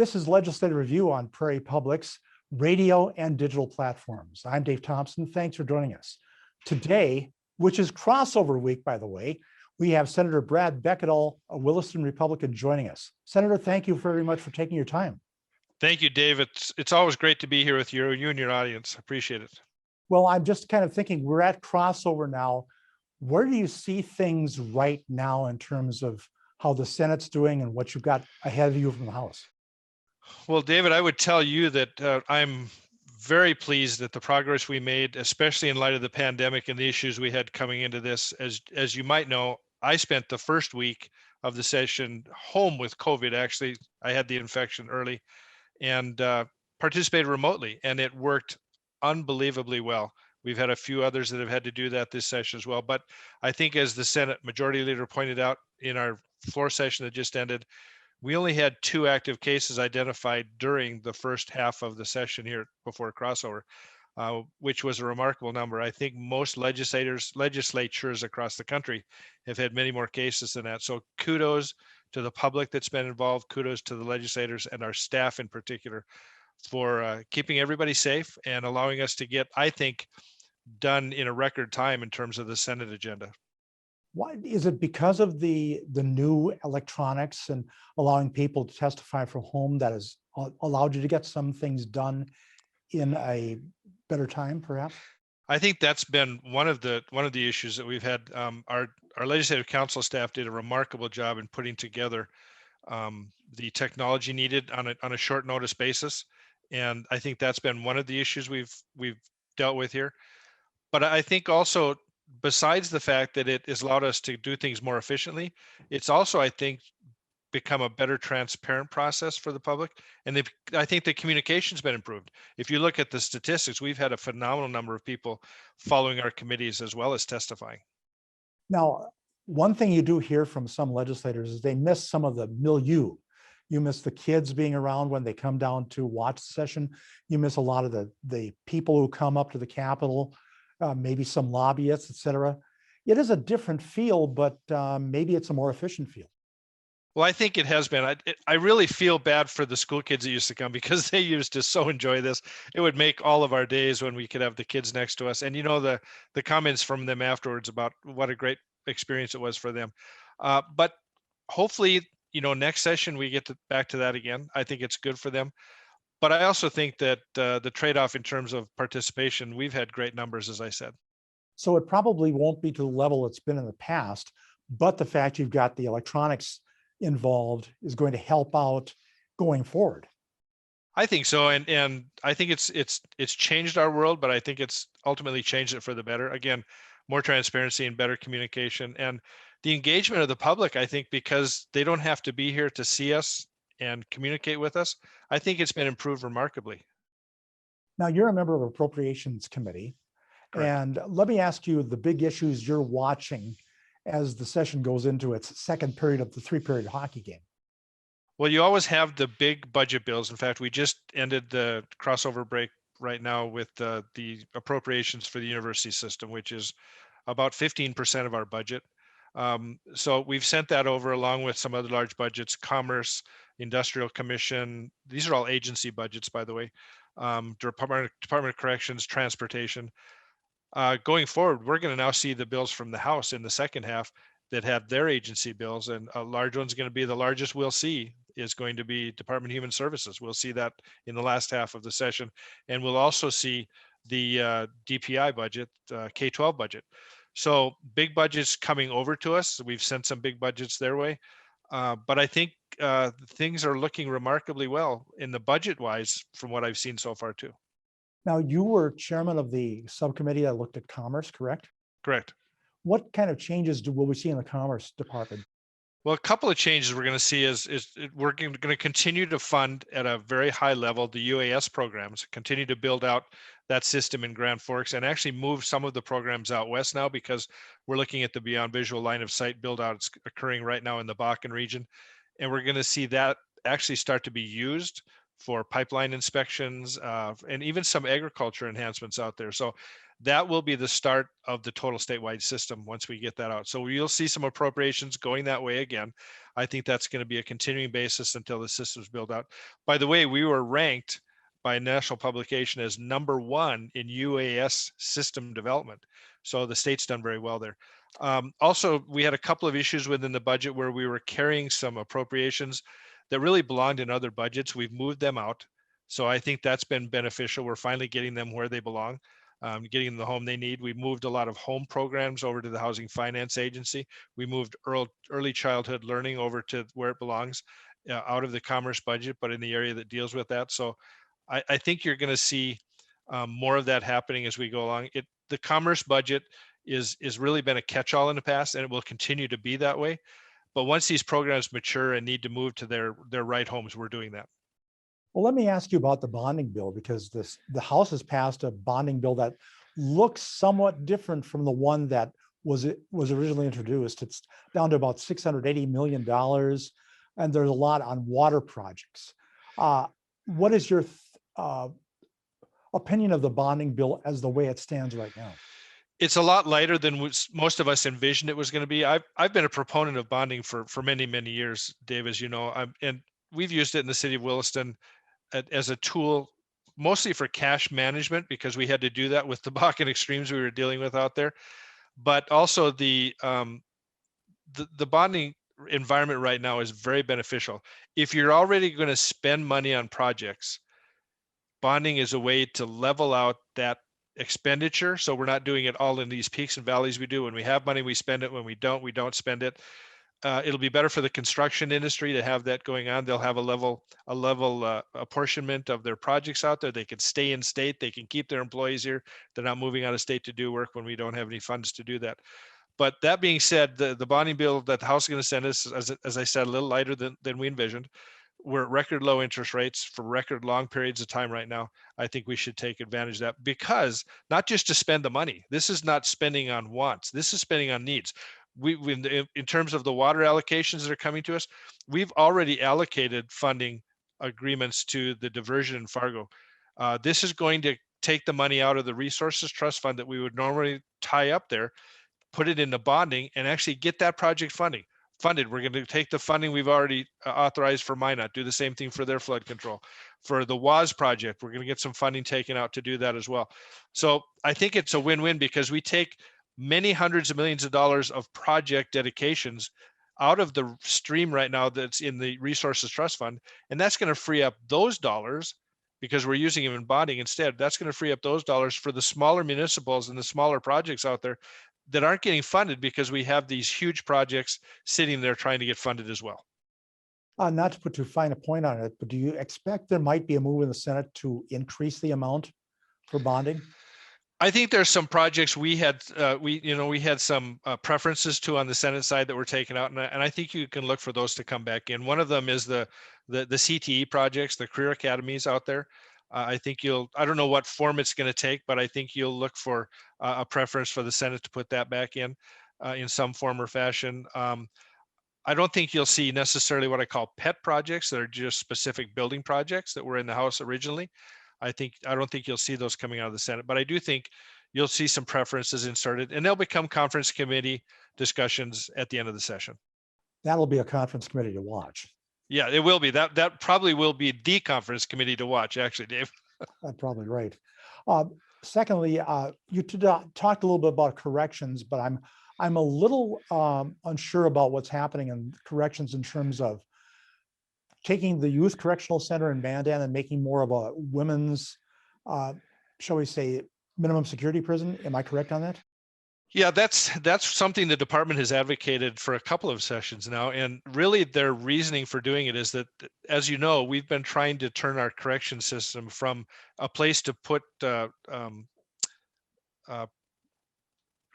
This is Legislative Review on Prairie Public's radio and digital platforms. I'm Dave Thompson. Thanks for joining us. Today, which is crossover week, by the way, we have Senator Brad Beckedel, a Williston Republican, joining us. Senator, thank you very much for taking your time. Thank you, Dave. It's always great to be here with you and your audience. Appreciate it. Well, I'm just kind of thinking we're at crossover now. Where do you see things right now in terms of how the Senate's doing and what you've got ahead of you from the House? Well, David, I would tell you that I'm very pleased at the progress we made, especially in light of the pandemic and the issues we had coming into this. As you might know, I spent the first week of the session home with COVID. Actually, I had the infection early and participated remotely, and it worked unbelievably well. We've had a few others that have had to do that this session as well. But I think, as the Senate Majority Leader pointed out in our floor session that just ended, we only had 2 active cases identified during the first half of the session here before crossover, which was a remarkable number. I think most legislatures across the country have had many more cases than that. So kudos to the public that's been involved, kudos to the legislators and our staff in particular for keeping everybody safe and allowing us to get, I think, done in a record time in terms of the Senate agenda. Why is it? Because of the new electronics and allowing people to testify from home that has allowed you to get some things done in a better time, perhaps? I think that's been one of the issues that we've had. Our legislative council staff did a remarkable job in putting together the technology needed on a short notice basis, and I think that's been one of the issues we've dealt with here. But I think also, besides the fact that it has allowed us to do things more efficiently, it's also, I think, become a better transparent process for the public. And I think the communication's been improved. If you look at the statistics, we've had a phenomenal number of people following our committees as well as testifying. Now, one thing you do hear from some legislators is they miss some of the milieu. You miss the kids being around when they come down to watch the session. You miss a lot of the people who come up to the Capitol, maybe some lobbyists, et cetera. It is a different feel, but maybe it's a more efficient feel. Well, I think it has been. I really feel bad for the school kids that used to come, because they used to so enjoy this. It would make all of our days when we could have the kids next to us. And the comments from them afterwards about what a great experience it was for them. But hopefully, next session we get back to that again. I think it's good for them. But I also think that the trade-off in terms of participation, we've had great numbers, as I said. So it probably won't be to the level it's been in the past, but the fact you've got the electronics involved is going to help out going forward. I think so, and I think it's changed our world, but I think it's ultimately changed it for the better. Again, more transparency and better communication, and the engagement of the public. I think because they don't have to be here to see us and communicate with us, I think it's been improved remarkably. Now, you're a member of Appropriations Committee. Correct. And let me ask you the big issues you're watching as the session goes into its second period of the 3-period hockey game. Well, you always have the big budget bills. In fact, we just ended the crossover break right now with the appropriations for the university system, which is about 15% of our budget. So we've sent that over along with some other large budgets: Commerce, Industrial Commission. These are all agency budgets, by the way. Department of Corrections, Transportation. Going forward, we're going to now see the bills from the House in the second half that have their agency bills, and a large one's going to be, the largest we'll see is going to be Department of Human Services. We'll see that in the last half of the session, and we'll also see the DPI budget, K-12 budget. So big budgets coming over to us. We've sent some big budgets their way, but I think things are looking remarkably well in the budget-wise from what I've seen so far too. Now, you were chairman of the subcommittee that looked at commerce, correct? Correct. What kind of changes will we see in the Commerce Department? Well, a couple of changes we're going to see is we're going to continue to fund at a very high level the UAS programs, continue to build out that system in Grand Forks, and actually move some of the programs out west now, because we're looking at the Beyond Visual Line of Sight build out. It's occurring right now in the Bakken region, and we're going to see that actually start to be used for pipeline inspections, and even some agriculture enhancements out there. So that will be the start of the total statewide system once we get that out. So you'll see some appropriations going that way again. I think that's going to be a continuing basis until the system's built out. By the way, we were ranked by a national publication as #1 in UAS system development. So the state's done very well there. Also, we had a couple of issues within the budget where we were carrying some appropriations that really belonged in other budgets. We've moved them out. So I think that's been beneficial. We're finally getting them where they belong, getting them the home they need. We moved a lot of home programs over to the Housing Finance Agency. We moved early childhood learning over to where it belongs, out of the commerce budget, but in the area that deals with that. So I think you're going to see more of that happening as we go along. The commerce budget is really been a catch-all in the past, and it will continue to be that way. But once these programs mature and need to move to their right homes, we're doing that. Well, let me ask you about the bonding bill, because the House has passed a bonding bill that looks somewhat different from the one that was originally introduced. It's down to about $680 million, and there's a lot on water projects. What is your opinion of the bonding bill as the way it stands right now? It's a lot lighter than most of us envisioned it was going to be. I've been a proponent of bonding for many, many years, Dave, as you know, and we've used it in the city of Williston as a tool, mostly for cash management, because we had to do that with the Bakken extremes we were dealing with out there. But also the bonding environment right now is very beneficial. If you're already going to spend money on projects, bonding is a way to level out that expenditure. So we're not doing it all in these peaks and valleys we do. When we have money, we spend it. When we don't spend it. It'll be better for the construction industry to have that going on. They'll have a level apportionment of their projects out there. They can stay in state. They can keep their employees here. They're not moving out of state to do work when we don't have any funds to do that. But that being said, the bonding bill that the House is going to send us, as I said, a little lighter than we envisioned. We're at record low interest rates for record long periods of time right now. I think we should take advantage of that, because not just to spend the money. This is not spending on wants. This is spending on needs. In terms of the water allocations that are coming to us, we've already allocated funding agreements to the diversion in Fargo. This is going to take the money out of the resources trust fund that we would normally tie up there, put it into bonding, and actually get that project funded. We're going to take the funding we've already authorized for Minot, do the same thing for their flood control. For the WAS project, we're going to get some funding taken out to do that as well. So I think it's a win-win, because we take many hundreds of millions of dollars of project dedications out of the stream right now that's in the resources trust fund, and that's going to free up those dollars, because we're using them in bonding instead. That's going to free up those dollars for the smaller municipals and the smaller projects out there that aren't getting funded, because we have these huge projects sitting there trying to get funded as well. Not to put too fine a point on it, but do you expect there might be a move in the Senate to increase the amount for bonding? I think there's some projects we had some preferences to on the Senate side that were taken out, and I think you can look for those to come back in. One of them is the CTE projects, the career academies out there. I think I don't know what form it's going to take, but I think you'll look for a preference for the Senate to put that back in some form or fashion. I don't think you'll see necessarily what I call pet projects that are just specific building projects that were in the House originally. I don't think you'll see those coming out of the Senate, but I do think you'll see some preferences inserted, and they'll become conference committee discussions at the end of the session. That'll be a conference committee to watch. Yeah, it will be. That probably will be the conference committee to watch, actually, Dave. That's probably right. Secondly, you talked a little bit about corrections, but I'm a little unsure about what's happening in corrections in terms of taking the Youth Correctional Center in Mandan and making more of a women's, shall we say, minimum security prison. Am I correct on that? Yeah, that's something the department has advocated for a couple of sessions now. And really their reasoning for doing it is that, as you know, we've been trying to turn our correction system from a place to put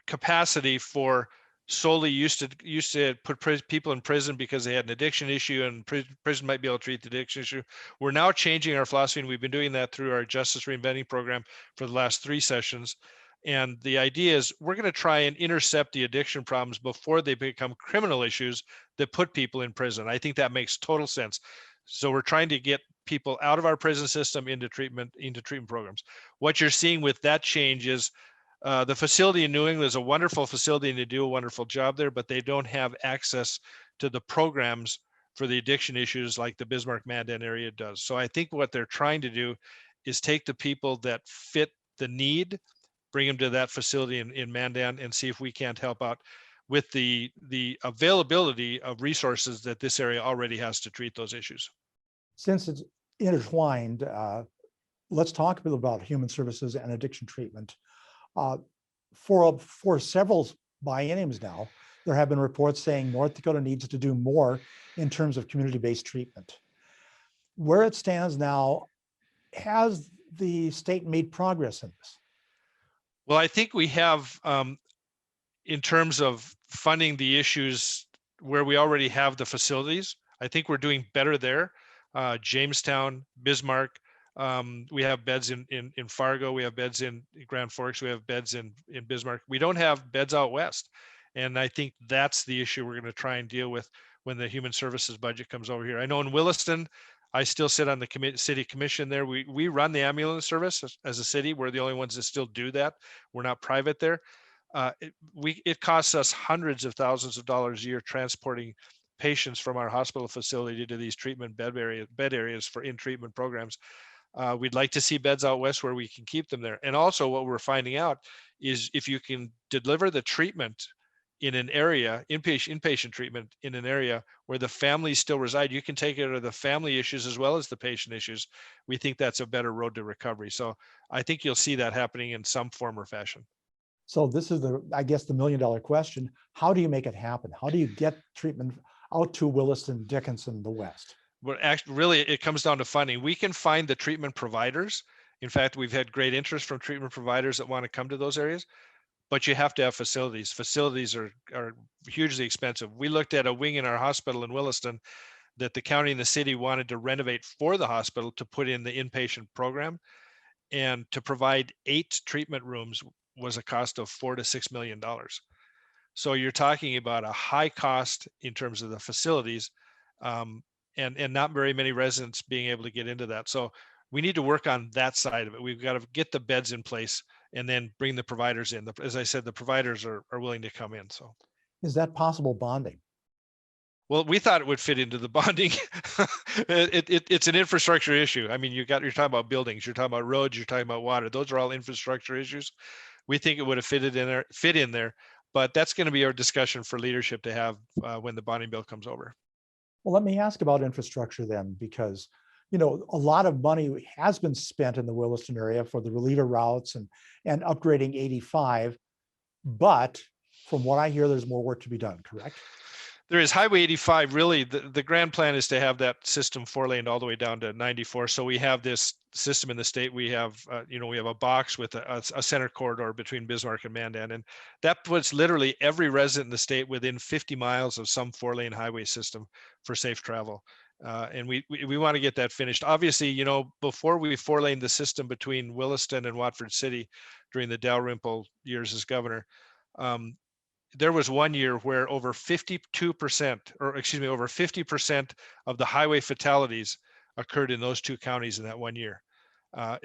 capacity for solely used to put people in prison because they had an addiction issue, and prison might be able to treat the addiction issue. We're now changing our philosophy, and we've been doing that through our Justice Reinventing program for the last 3 sessions. And the idea is we're going to try and intercept the addiction problems before they become criminal issues that put people in prison. I think that makes total sense. So we're trying to get people out of our prison system into treatment programs. What you're seeing with that change is the facility in New England is a wonderful facility and they do a wonderful job there, but they don't have access to the programs for the addiction issues like the Bismarck-Mandan area does. So I think what they're trying to do is take the people that fit the need, bring them to that facility in Mandan, and see if we can't help out with the availability of resources that this area already has to treat those issues. Since it's intertwined, let's talk a bit about human services and addiction treatment. For several bienniums now, there have been reports saying North Dakota needs to do more in terms of community-based treatment. Where it stands now, has the state made progress in this? Well, I think we have, in terms of funding the issues where we already have the facilities, I think we're doing better there. Jamestown, Bismarck, we have beds in Fargo, we have beds in Grand Forks, we have beds in Bismarck. We don't have beds out west. And I think that's the issue we're going to try and deal with when the human services budget comes over here. I know in Williston, I still sit on the city commission there. We run the ambulance service as a city. We're the only ones that still do that. We're not private there. It costs us hundreds of thousands of dollars a year transporting patients from our hospital facility to these treatment bed areas for in-treatment programs. We'd like to see beds out west where we can keep them there. And also what we're finding out is if you can deliver the treatment in an area, inpatient treatment in an area where the families still reside, you can take care of the family issues as well as the patient issues. We think that's a better road to recovery. So I think you'll see that happening in some form or fashion. So this is I guess the million-dollar question. How do you make it happen? How do you get treatment out to Williston, Dickinson, the West? Well, actually, really, it comes down to funding. We can find the treatment providers. In fact, we've had great interest from treatment providers that want to come to those areas, but you have to have facilities. Facilities are hugely expensive. We looked at a wing in our hospital in Williston that the county and the city wanted to renovate for the hospital to put in the inpatient program, and to provide 8 treatment rooms was a cost of $4 to $6 million. So you're talking about a high cost in terms of the facilities, and not very many residents being able to get into that. So we need to work on that side of it. We've got to get the beds in place and then bring the providers in. As I said, the providers are willing to come in. So is that possible bonding? Well, we thought it would fit into the bonding. It's an infrastructure issue. I mean, you're talking about buildings, you're talking about roads, you're talking about water. Those are all infrastructure issues. We think it would have fit in there, but that's going to be our discussion for leadership to have when the bonding bill comes over. Well, let me ask about infrastructure then, because a lot of money has been spent in the Williston area for the reliever routes and upgrading 85, but from what I hear, there's more work to be done, correct? There is. Highway 85, really, the grand plan is to have that system 4-laned all the way down to 94. So we have this system in the state. We have, we have a box with a center corridor between Bismarck and Mandan, and that puts literally every resident in the state within 50 miles of some 4-lane highway system for safe travel. And we want to get that finished. Obviously, before we 4-laned the system between Williston and Watford City during the Dalrymple years as governor, there was one year where over 52%, or excuse me, over 50% of the highway fatalities occurred in those two counties in that one year.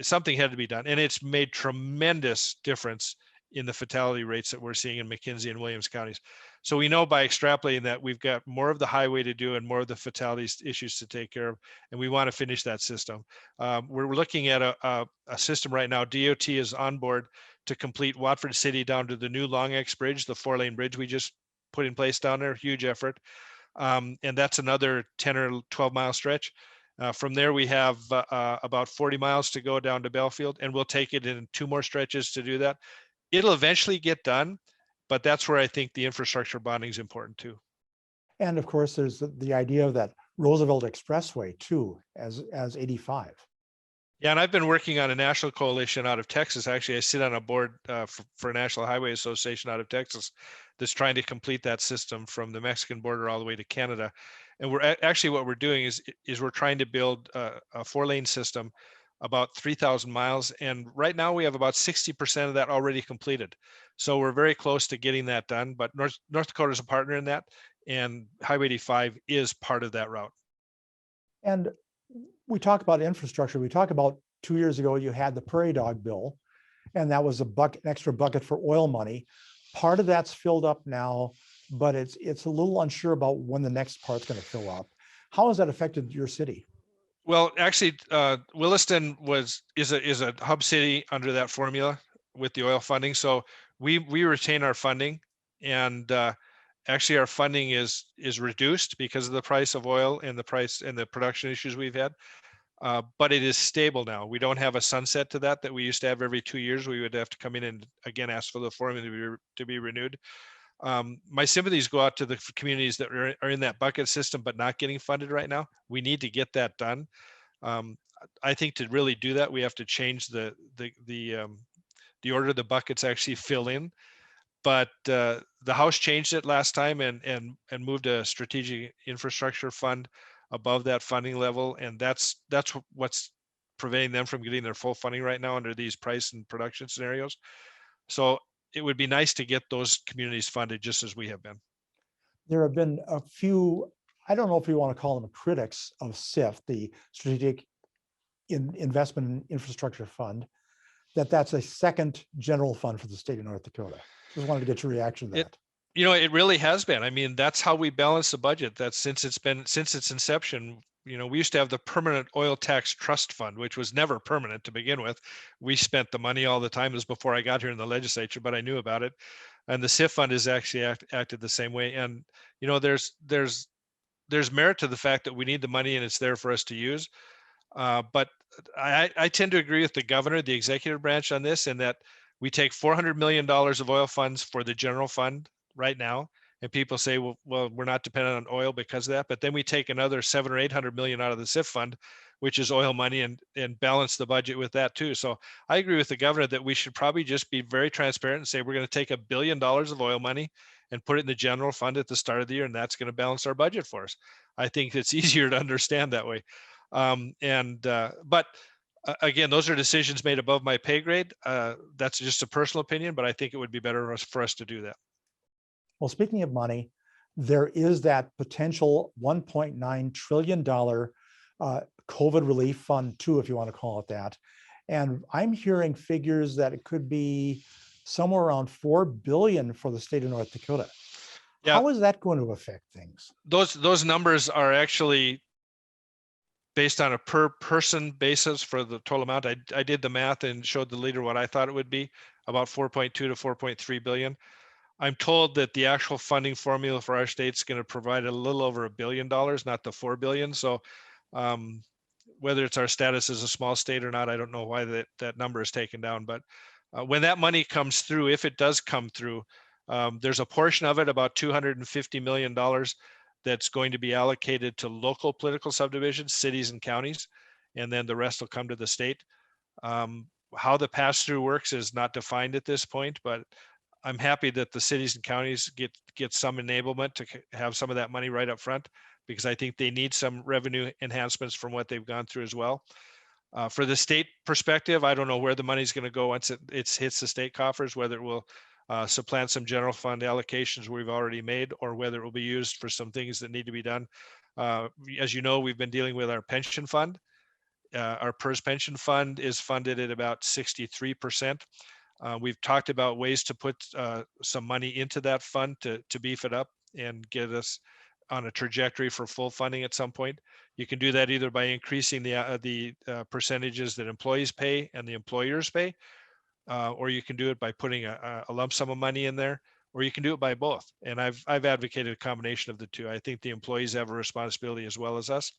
Something had to be done, and it's made tremendous difference in the fatality rates that we're seeing in McKenzie and Williams counties. So we know by extrapolating that we've got more of the highway to do and more of the fatalities issues to take care of, and we want to finish that system. We're looking at a system right now. DOT is on board to complete Watford City down to the new Long X Bridge, the 4-lane bridge we just put in place down there, huge effort. And that's another 10 or 12 mile stretch. From there, we have about 40 miles to go down to Belfield, and we'll take it in 2 more stretches to do that. It'll eventually get done, but that's where I think the infrastructure bonding is important too. And of course, there's the idea of that Roosevelt Expressway too, as 85. Yeah, and I've been working on a national coalition out of Texas. Actually, I sit on a board for National Highway Association out of Texas that's trying to complete that system from the Mexican border all the way to Canada. And we're actually, what we're doing is we're trying to build a 4-lane system about 3,000 miles. And right now we have about 60% of that already completed. So we're very close to getting that done, but North Dakota is a partner in that, and Highway 85 is part of that route. And we talk about infrastructure. We talk about 2 years ago, you had the prairie dog bill, and that was an extra bucket for oil money. Part of that's filled up now, but it's a little unsure about when the next part's going to fill up. How has that affected your city? Well, actually, Williston is a hub city under that formula with the oil funding. So we retain our funding, and actually our funding is reduced because of the price of oil and the price and the production issues we've had. But it is stable now. We don't have a sunset to that we used to have every 2 years. We would have to come in and again ask for the formula to be renewed. My sympathies go out to the communities that are in that bucket system but not getting funded right now. We need to get that done. I think to really do that, we have to change the order the buckets actually fill in. But the House changed it last time and moved a strategic infrastructure fund above that funding level, and that's what's preventing them from getting their full funding right now under these price and production scenarios. So it would be nice to get those communities funded just as we have been. There have been a few, I don't know if you want to call them critics of SIF, the Strategic Investment in Infrastructure Fund, that's a second general fund for the state of North Dakota. Just wanted to get your reaction to that. It really has been. I mean, that's how we balance the budget. That's since its inception. We used to have the Permanent Oil Tax Trust Fund, which was never permanent to begin with. We spent the money all the time. It was before I got here in the legislature, but I knew about it. And the SIF fund is actually acted the same way. And there's merit to the fact that we need the money and it's there for us to use. But I tend to agree with the governor, the executive branch on this, in that we take $400 million of oil funds for the general fund right now. And people say, well, we're not dependent on oil because of that. But then we take another 700 or 800 million out of the SIF fund, which is oil money, and balance the budget with that too. So I agree with the governor that we should probably just be very transparent and say, we're going to take $1 billion of oil money and put it in the general fund at the start of the year. And that's going to balance our budget for us. I think it's easier to understand that way. But again, those are decisions made above my pay grade. That's just a personal opinion, but I think it would be better for us to do that. Well, speaking of money, there is that potential $1.9 trillion COVID relief fund too, if you want to call it that. And I'm hearing figures that it could be somewhere around $4 billion for the state of North Dakota. Yeah. How is that going to affect things? Those numbers are actually based on a per person basis for the total amount. I did the math and showed the leader what I thought it would be, about 4.2 to 4.3 billion. I'm told that the actual funding formula for our state is going to provide a little over $1 billion, not the 4 billion. So whether it's our status as a small state or not, I don't know why that number is taken down. But when that money comes through, if it does come through, there's a portion of it, about $250 million, that's going to be allocated to local political subdivisions, cities and counties, and then the rest will come to the state. How the pass-through works is not defined at this point, but I'm happy that the cities and counties get some enablement to have some of that money right up front, because I think they need some revenue enhancements from what they've gone through as well. For the state perspective, I don't know where the money is going to go once it hits the state coffers, whether it will supplant some general fund allocations we've already made, or whether it will be used for some things that need to be done. As you know, we've been dealing with our pension fund. Our PERS pension fund is funded at about 63%. We've talked about ways to put some money into that fund to beef it up and get us on a trajectory for full funding at some point. You can do that either by increasing the percentages that employees pay and the employers pay, or you can do it by putting a lump sum of money in there, or you can do it by both. And I've advocated a combination of the two. I think the employees have a responsibility as well as us.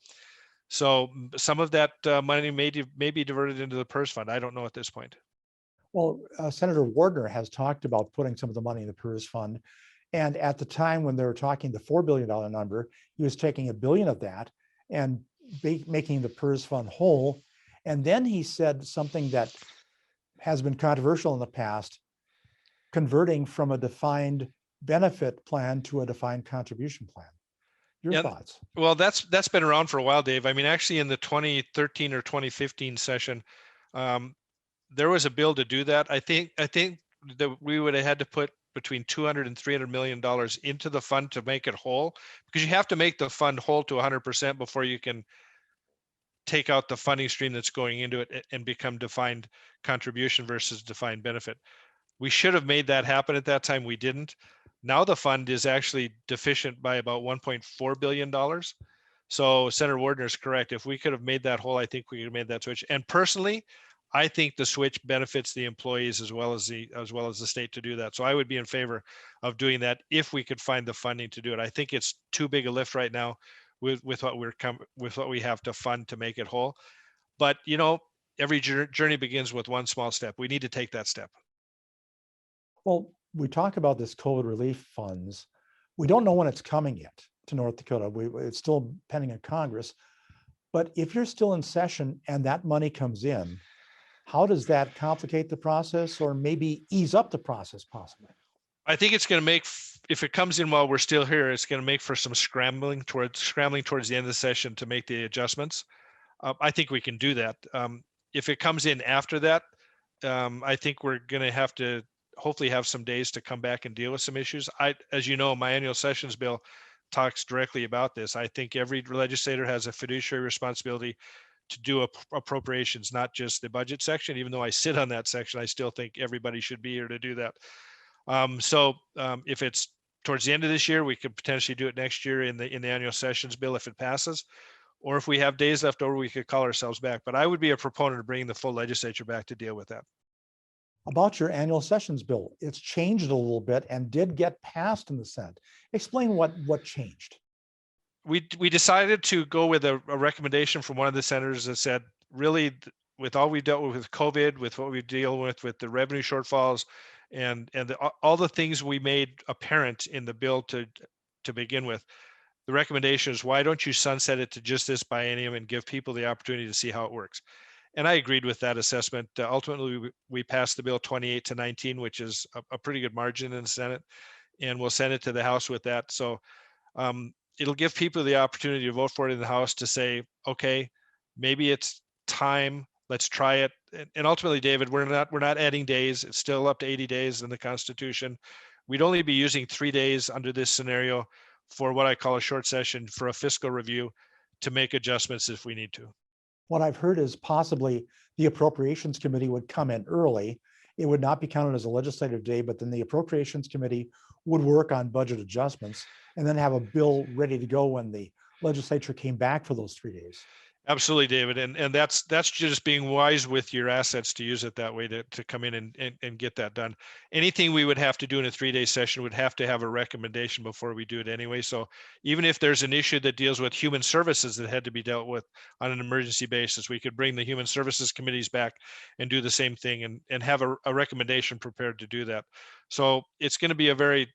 So some of that money may be diverted into the PERS fund. I don't know at this point. Well, Senator Wardner has talked about putting some of the money in the PERS fund. And at the time when they were talking the $4 billion number, he was taking $1 billion of that and making the PERS fund whole. And then he said something that has been controversial in the past, converting from a defined benefit plan to a defined contribution plan. Your thoughts? Well, that's been around for a while, Dave. I mean, actually in the 2013 or 2015 session, there was a bill to do that. I think that we would have had to put between $200 and $300 million into the fund to make it whole, because you have to make the fund whole to 100% before you can take out the funding stream that's going into it and become defined contribution versus defined benefit. We should have made that happen at that time. We didn't. Now the fund is actually deficient by about $1.4 billion. So Senator Wardner is correct. If we could have made that whole, I think we could have made that switch. And personally, I think the switch benefits the employees as well as the state to do that. So I would be in favor of doing that if we could find the funding to do it. I think it's too big a lift right now with what we have to fund to make it whole. But you know, every journey begins with one small step. We need to take that step. Well, we talk about this COVID relief funds. We don't know when it's coming yet to North Dakota. It's still pending in Congress. But if you're still in session and that money comes in, how does that complicate the process or maybe ease up the process possibly? I think it's going to make, if it comes in while we're still here, it's going to make for some scrambling towards the end of the session to make the adjustments. I think we can do that. If it comes in after that, I think we're going to have to hopefully have some days to come back and deal with some issues. As you know, my annual sessions bill talks directly about this. I think every legislator has a fiduciary responsibility to do appropriations, not just the budget section. Even though I sit on that section, I still think everybody should be here to do that. If it's towards the end of this year, we could potentially do it next year in the annual sessions bill if it passes. Or if we have days left over, we could call ourselves back. But I would be a proponent of bringing the full legislature back to deal with that. About your annual sessions bill, it's changed a little bit and did get passed in the Senate. Explain what changed. We decided to go with a recommendation from one of the senators that said, really, with all we dealt with COVID, with what we deal with the revenue shortfalls, and all the things we made apparent in the bill to begin with, the recommendation is, why don't you sunset it to just this biennium and give people the opportunity to see how it works? And I agreed with that assessment. Ultimately, we passed the bill 28-19, which is a pretty good margin in the Senate, and we'll send it to the House with that. So it'll give people the opportunity to vote for it in the House to say, okay, maybe it's time, let's try it. And ultimately, David, we're not adding days. It's still up to 80 days in the Constitution. We'd only be using 3 days under this scenario for what I call a short session for a fiscal review to make adjustments if we need to. What I've heard is possibly the Appropriations Committee would come in early. It would not be counted as a legislative day, but then the Appropriations Committee would work on budget adjustments and then have a bill ready to go when the legislature came back for those 3 days. Absolutely, David. And that's just being wise with your assets to use it that way to come in and get that done. Anything we would have to do in a 3-day session would have to have a recommendation before we do it anyway. So even if there's an issue that deals with human services that had to be dealt with on an emergency basis, we could bring the human services committees back and do the same thing and have a recommendation prepared to do that. So it's going to be a very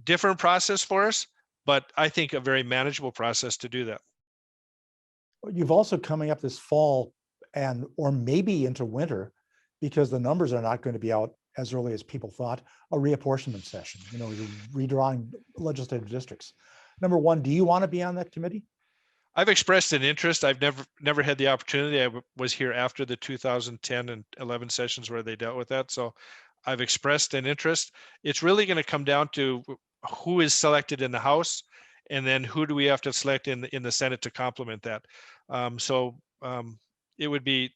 different process for us, but I think a very manageable process to do that. You've also coming up this fall or maybe into winter, because the numbers are not going to be out as early as people thought, a reapportionment session. You're redrawing legislative districts. Number one, do you want to be on that committee? I've expressed an interest. I've never had the opportunity. I was here after the 2010 and 11 sessions where they dealt with that. So I've expressed an interest. It's really going to come down to who is selected in the House, and then who do we have to select in the Senate to complement that. It would be,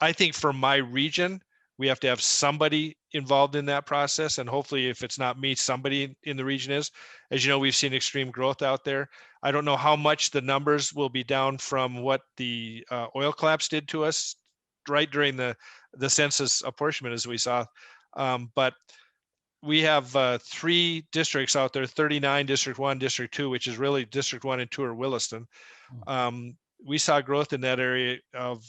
I think for my region, we have to have somebody involved in that process. And hopefully if it's not me, somebody in the region is. As you know, we've seen extreme growth out there. I don't know how much the numbers will be down from what the oil collapse did to us right during the census apportionment, as we saw. But we have 3 districts out there, 39, District 1, District 2, which is really District 1 and 2 are Williston. We saw growth in that area of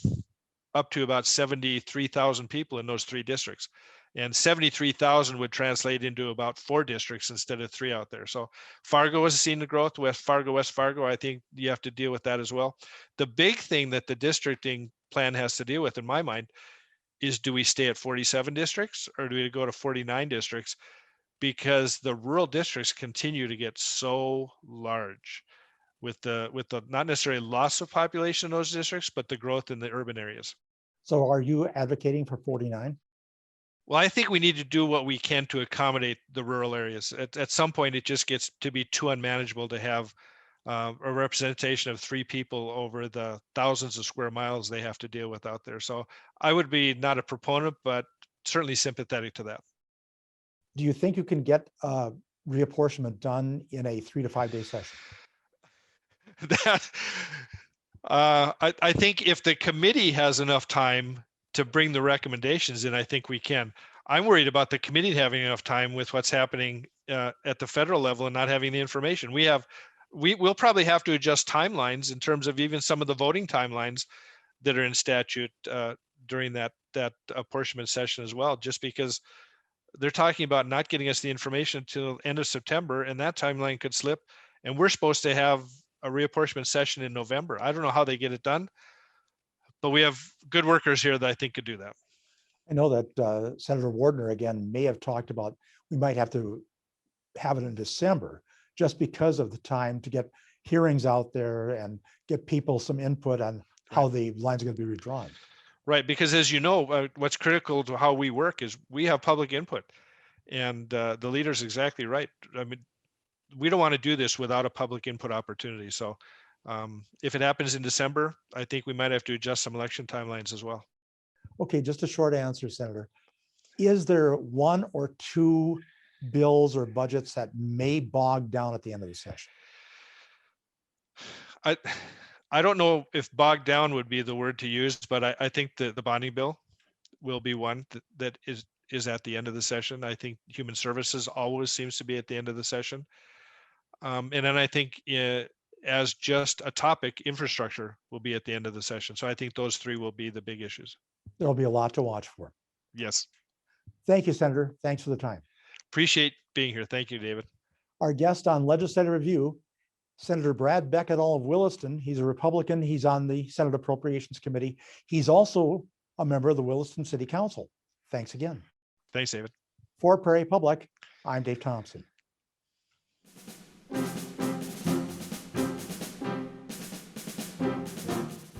up to about 73,000 people in those 3 districts. And 73,000 would translate into about 4 districts instead of 3 out there. So Fargo has seen the growth. West Fargo, I think you have to deal with that as well. The big thing that the districting plan has to deal with, in my mind, is do we stay at 47 districts or do we go to 49 districts? Because the rural districts continue to get so large with the not necessarily loss of population in those districts, but the growth in the urban areas. So are you advocating for 49? Well, I think we need to do what we can to accommodate the rural areas. At some point, it just gets to be too unmanageable to have a representation of 3 people over the thousands of square miles they have to deal with out there. So I would be not a proponent, but certainly sympathetic to that. Do you think you can get reapportionment done in a 3 to 5 day session? That I think if the committee has enough time to bring the recommendations in, I think we can. I'm worried about the committee having enough time with what's happening at the federal level and not having the information. We'll probably have to adjust timelines in terms of even some of the voting timelines that are in statute during that apportionment session as well, just because they're talking about not getting us the information until end of September, and that timeline could slip. And we're supposed to have a reapportionment session in November. I don't know how they get it done, but we have good workers here that I think could do that. I know that Senator Wardner, again, may have talked about, we might have to have it in December just because of the time to get hearings out there and get people some input on how the lines are going to be redrawn. Right, because as you know, what's critical to how we work is we have public input, and the leader's exactly right. I mean, we don't want to do this without a public input opportunity. So if it happens in December, I think we might have to adjust some election timelines as well. Okay, just a short answer, Senator. Is there 1 or 2 bills or budgets that may bog down at the end of the session? I don't know if bogged down would be the word to use, but I think the bonding bill will be one that is at the end of the session. I think human services always seems to be at the end of the session. And then I think as just a topic, infrastructure will be at the end of the session. So I think those 3 will be the big issues. There'll be a lot to watch for. Yes. Thank you, Senator. Thanks for the time. Appreciate being here. Thank you, David. Our guest on Legislative Review, Senator Brad Beckett-all of Williston. He's a Republican. He's on the Senate Appropriations Committee. He's also a member of the Williston City Council. Thanks again. Thanks, David. For Prairie Public, I'm Dave Thompson.